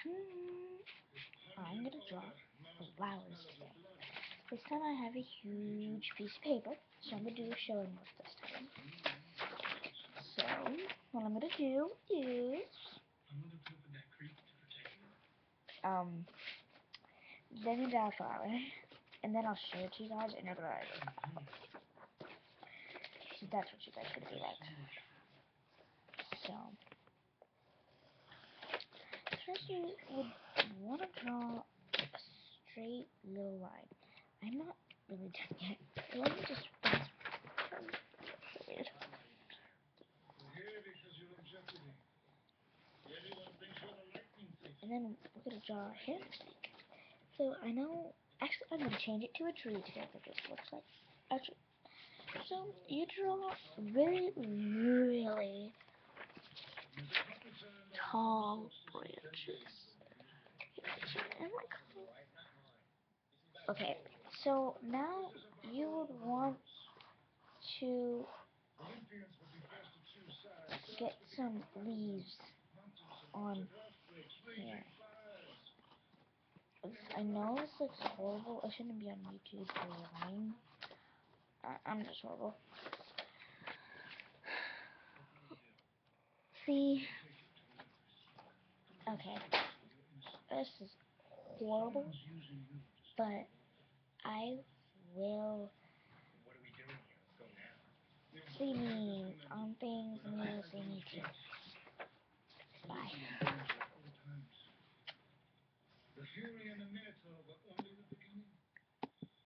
I'm gonna draw flowers today. This time I have a huge piece of paper, so I'm gonna do a showing work this time. So, what I'm gonna do is, then you draw a flower, and then I'll show it to you guys, and you're gonna see that's what you guys are gonna be like. So, first you would want to draw a straight little line. I'm not really done yet. Let me just and then we're gonna draw a hair snake. So I know, actually I'm gonna change it to a tree today. What this looks like. Actually, so you draw really tall branches. Okay, so now you would want to get some leaves on here. I know this looks horrible. I shouldn't be on YouTube for lying. I'm just horrible. See? Okay. This is horrible, but I will see me on things and you'll see me too. Bye.